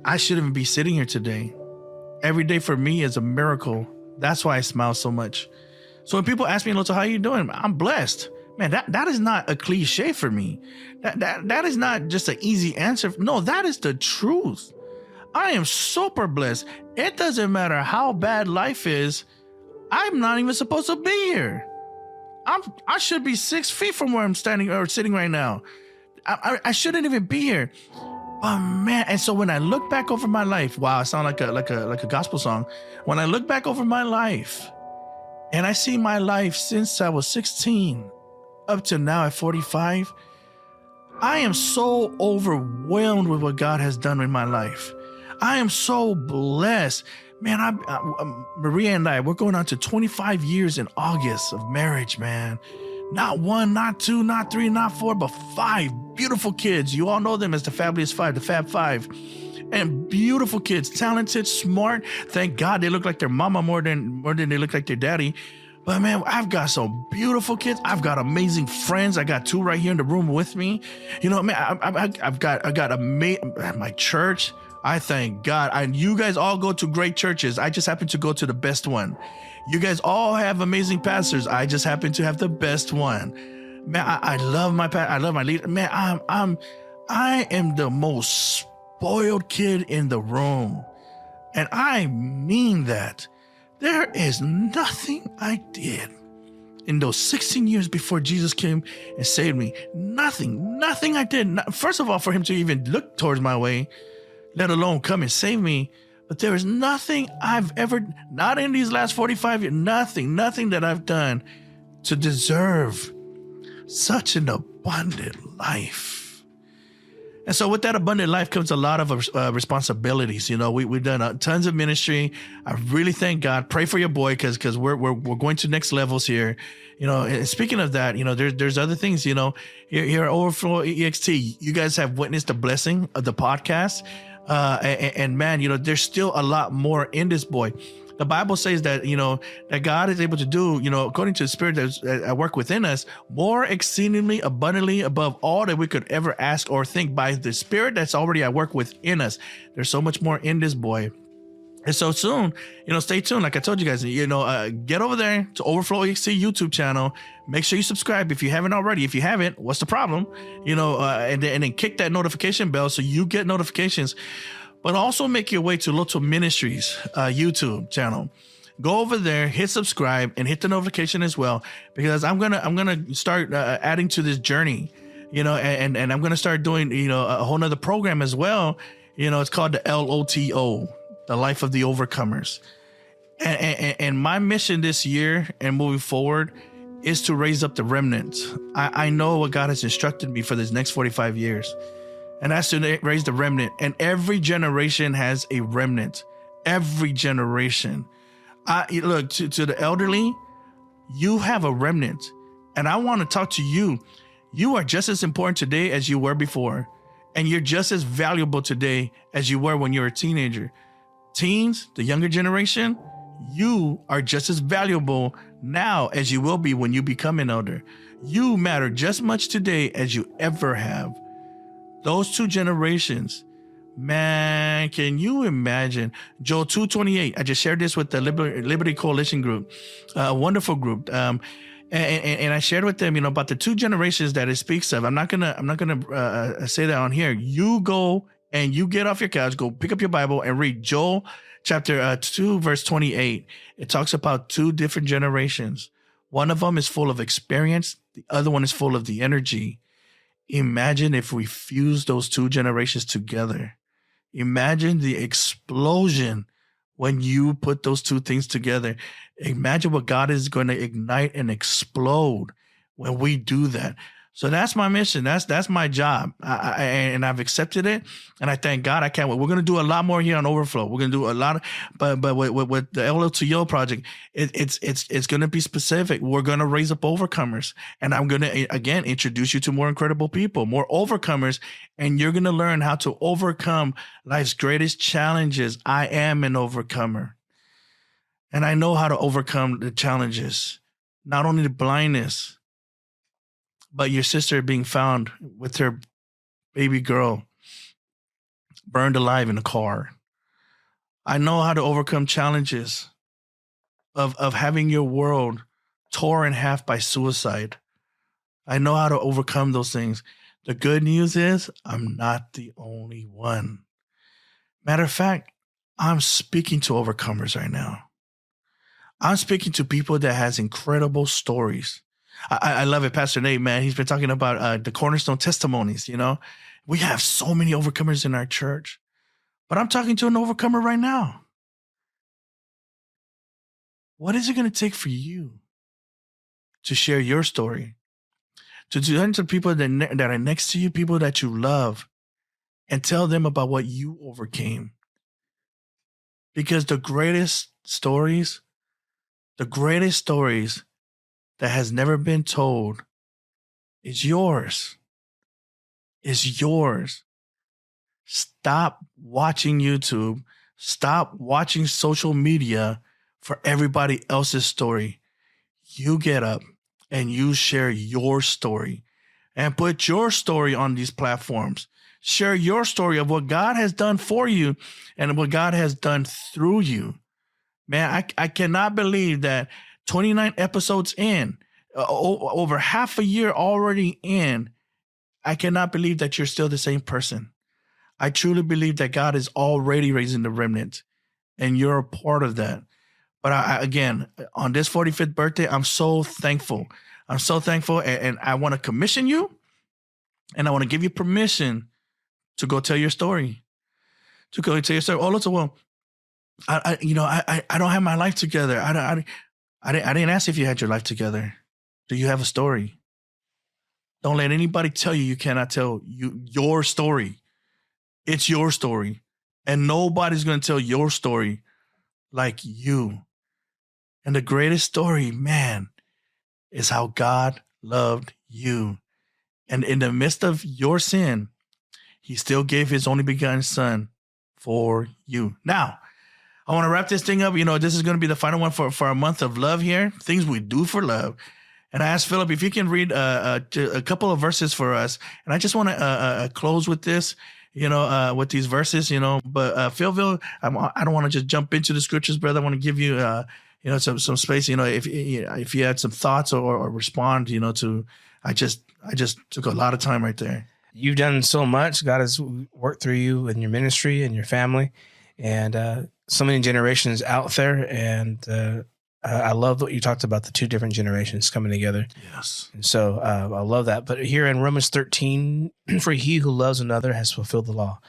A: I shouldn't even be sitting here today. Every day for me is a miracle. That's why I smile so much. So when people ask me, Loto, how you doing? I'm blessed. Man, that is not a cliche for me. That is not just an easy answer. No, that is the truth. I am super blessed. It doesn't matter how bad life is. I'm not even supposed to be here. I should be 6 feet from where I'm standing or sitting right now. I shouldn't even be here. Oh man. And so when I look back over my life, wow, I sound like a gospel song. When I look back over my life and I see my life since I was 16 up to now at 45, I am so overwhelmed with what God has done in my life. I am so blessed. Man, Maria and I, we're going on to 25 years in August of marriage, man. Not one, not two, not three, not four, but 5 beautiful kids. You all know them as the Fabulous Five, the Fab Five. And beautiful kids, talented, smart. Thank God they look like their mama more than they look like their daddy. But man, I've got some beautiful kids. I've got amazing friends. I got 2 right here in the room with me. You know, man, I've got my church. I thank God. You guys all go to great churches. I just happen to go to the best one. You guys all have amazing pastors. I just happen to have the best one. Man, I love my pastor. I love my leader. Man, I am the most spoiled kid in the room. And I mean that. There is nothing I did in those 16 years before Jesus came and saved me. Nothing I did. First of all, for him to even look towards my way, let alone come and save me. But there is nothing I've ever, not in these last 45 years, nothing that I've done to deserve such an abundant life. And so with that abundant life comes a lot of responsibilities. You know, we've done tons of ministry. I really thank God. Pray for your boy because we're going to next levels here. You know, and speaking of that, you know, there's other things, you know, here at Overflow EXT, you guys have witnessed the blessing of the podcast. And man, you know, there's still a lot more in this boy. The Bible says that, you know, that God is able to do, you know, according to the Spirit that's at work within us, more exceedingly abundantly above all that we could ever ask or think by the Spirit that's already at work within us. There's so much more in this boy. And so soon, you know, stay tuned. Like I told you guys, you know, get over there to Overflow EXT YouTube channel. Make sure you subscribe if you haven't already. If you haven't, what's the problem? You know, and then kick that notification bell so you get notifications. But also make your way to Loto Ministries YouTube channel. Go over there, hit subscribe, and hit the notification as well, because I'm gonna start adding to this journey. You know, and I'm gonna start doing, you know, a whole nother program as well. You know, it's called the LOTO. The Life of the Overcomers. And my mission this year and moving forward is to raise up the remnant. I know what God has instructed me for this next 45 years. And that's to raise the remnant. And every generation has a remnant. Every generation. Look, to the elderly, you have a remnant. And I want to talk to you. You are just as important today as you were before. And you're just as valuable today as you were when you were a teenager. Teens, the younger generation, you are just as valuable now as you will be when you become an elder. You matter just much today as you ever have. Those 2 generations, man, can you imagine? Joel 2:28. I just shared this with the Liberty Coalition group, a wonderful group. And I shared with them, you know, about the 2 generations that it speaks of. I'm not gonna say that on here. You go and you get off your couch, go pick up your Bible and read Joel chapter 2, verse 28. It talks about 2 different generations. One of them is full of experience. The other one is full of the energy. Imagine if we fuse those 2 generations together. Imagine the explosion when you put those 2 things together. Imagine what God is going to ignite and explode when we do that. So that's my mission. That's my job. And I've accepted it. And I thank God. I can't wait. We're going to do a lot more here on Overflow. We're going to do a lot of, but with the LOTO project, it's going to be specific. We're going to raise up overcomers. And I'm going to, again, introduce you to more incredible people, more overcomers. And you're going to learn how to overcome life's greatest challenges. I am an overcomer. And I know how to overcome the challenges, not only the blindness, but your sister being found with her baby girl burned alive in a car. I know how to overcome challenges of having your world tore in half by suicide. I know how to overcome those things. The good news is I'm not the only one. Matter of fact, I'm speaking to overcomers right now. I'm speaking to people that has incredible stories. I love it. Pastor Nate, man, he's been talking about the cornerstone testimonies. You know, we have so many overcomers in our church, but I'm talking to an overcomer right now. What is it going to take for you to share your story, to turn to people that are next to you, people that you love, and tell them about what you overcame? Because the greatest stories that has never been told is yours. Is yours. Stop watching YouTube. Stop watching social media for everybody else's story. You get up and you share your story and put your story on these platforms. Share your story of what God has done for you and what God has done through you. Man, I cannot believe that 29 episodes in, over half a year already in, I cannot believe that you're still the same person. I truly believe that God is already raising the remnant, and you're a part of that. But again, on this 45th birthday, I'm so thankful. I'm so thankful, and I want to commission you, and I want to give you permission to go tell your story. To go tell your story. Oh, Loto, well, I don't have my life together. I didn't ask if you had your life together. Do you have a story? Don't let anybody tell you cannot tell your story. It's your story. And nobody's going to tell your story like you. And the greatest story, man, is how God loved you. And in the midst of your sin, he still gave his only begotten son for you. Now, I want to wrap this thing up. This is going to be the final one for a month of love here. Things we do for love. And I asked Philip if you can read a couple of verses for us. And I just want to close with this, with these verses, But PhillVill, I don't want to just jump into the scriptures, brother. I want to give you, some space. If you had some thoughts or respond, to I just took a lot of time right there.
D: You've done so much. God has worked through you in your ministry and your family, and so many generations out there. And I love what you talked about, the two different generations coming together.
A: Yes.
D: And so I love that. But here in Romans 13, for he who loves another has fulfilled the law.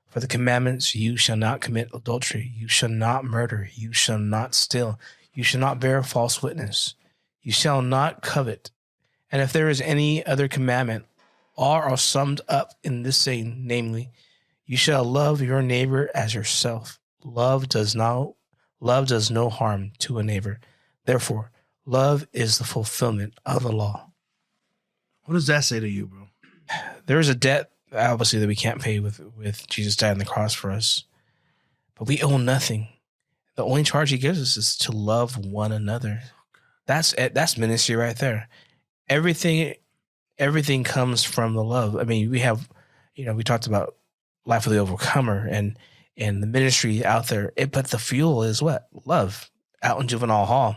D: For the commandments, you shall not commit adultery. You shall not murder. You shall not steal. You shall not bear false witness. You shall not covet. And if there is any other commandment, all are summed up in this saying, namely, you shall love your neighbor as yourself. Love does no harm to a neighbor. Therefore, love is the fulfillment of the law.
A: What does that say to you, bro?
D: There is a debt, obviously, that we can't pay with Jesus dying on the cross for us. But we owe nothing. The only charge he gives us is to love one another. That's ministry right there. Everything comes from the love. I mean, we have, we talked about Life of the Overcomer and the ministry out there. But the fuel is what? Love out in juvenile hall.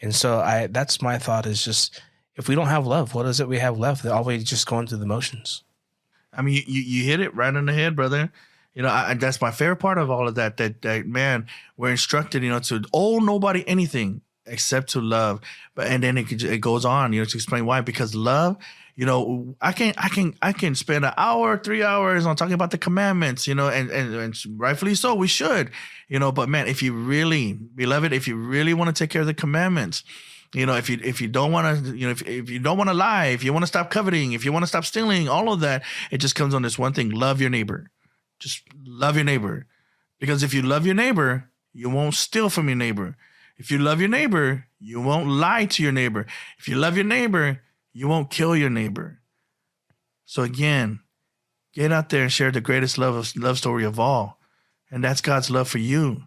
D: And so that's my thought is just, if we don't have love, what is it we have left? Always just going through the motions.
A: I mean, you hit it right on the head, brother. That's my favorite part of all of that, man, we're instructed, to owe nobody anything except to love. And then it goes on, to explain why, because love, I can spend an hour, 3 hours on talking about the commandments, and rightfully so, we should, but man, if you really, beloved, if you really want to take care of the commandments, if you don't want to, if you don't want to lie, if you want to stop coveting, if you want to stop stealing, all of that, it just comes on this one thing: love your neighbor. Just love your neighbor, because if you love your neighbor, you won't steal from your neighbor. If you love your neighbor, you won't lie to your neighbor. If you love your neighbor, you won't kill your neighbor. So again, get out there and share the greatest love story of all, and that's God's love for you,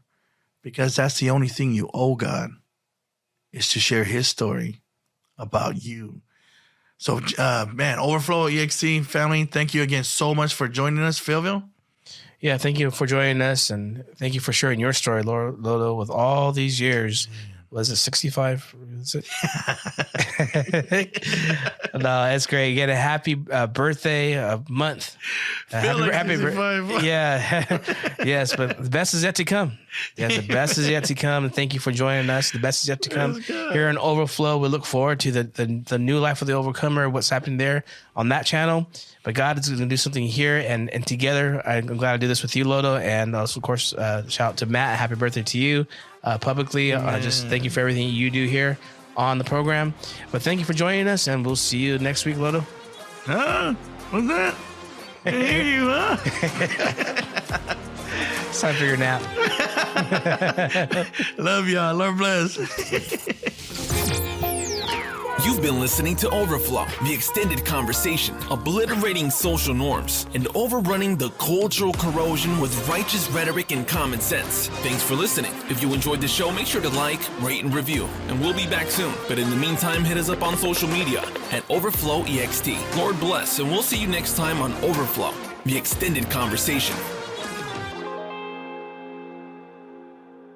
A: because that's the only thing you owe God, is to share his story about you. So, man, Overflow EXT family, thank you again so much for joining us, PhillVill.
D: Yeah, thank you for joining us, and thank you for sharing your story, Loto, with all these years. Was it 65? Is it? No, it's great. Get a happy birthday month. Happy birthday. Yeah. Yes, but the best is yet to come. Yeah, the best is yet to come. And thank you for joining us. The best is yet to come. Here in Overflow, we look forward to the new Life of the Overcomer, what's happening there on that channel. But God is going to do something here, and together, I'm glad I do this with you, Loto. And also, of course, shout out to Matt. Happy birthday to you publicly. Just thank you for everything you do here on the program. But thank you for joining us, and we'll see you next week, Loto.
A: What's that? I hear you, huh?
D: It's time for your nap.
A: Love y'all. Lord bless.
C: You've been listening to Overflow, the extended conversation, obliterating social norms, and overrunning the cultural corrosion with righteous rhetoric and common sense. Thanks for listening. If you enjoyed the show, make sure to like, rate, and review. And we'll be back soon. But in the meantime, hit us up on social media at OverflowEXT. Lord bless, and we'll see you next time on Overflow, the extended conversation.